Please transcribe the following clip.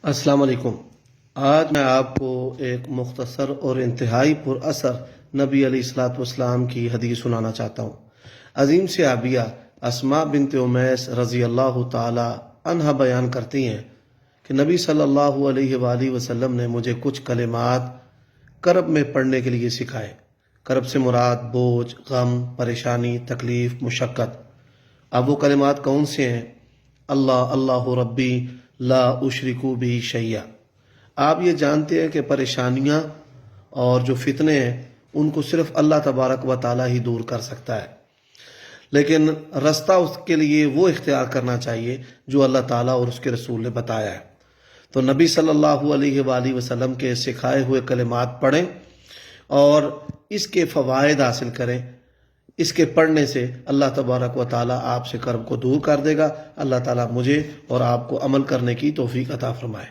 السلام علیکم۔ آج میں آپ کو ایک مختصر اور انتہائی پر اثر نبی علیہ الصلوۃ والسلام کی حدیث سنانا چاہتا ہوں۔ عظیم صحابیہ اسماء بنت امیس رضی اللہ تعالی عنہا بیان کرتی ہیں کہ نبی صلی اللہ علیہ وآلہ وسلم نے مجھے کچھ کلمات کرب میں پڑھنے کے لیے سکھائے۔ کرب سے مراد بوجھ، غم، پریشانی، تکلیف، مشقت۔ اب وہ کلمات کون سے ہیں؟ اللہ اللہ ربی لا اشرکو بھی شیئا۔ آپ یہ جانتے ہیں کہ پریشانیاں اور جو فتنے ہیں ان کو صرف اللہ تبارک و تعالی ہی دور کر سکتا ہے، لیکن رستہ اس کے لیے وہ اختیار کرنا چاہیے جو اللہ تعالیٰ اور اس کے رسول نے بتایا ہے۔ تو نبی صلی اللہ علیہ وآلہ وسلم کے سکھائے ہوئے کلمات پڑھیں اور اس کے فوائد حاصل کریں۔ اس کے پڑھنے سے اللہ تبارک و تعالیٰ آپ سے کرب کو دور کر دے گا۔ اللہ تعالیٰ مجھے اور آپ کو عمل کرنے کی توفیق عطا فرمائے۔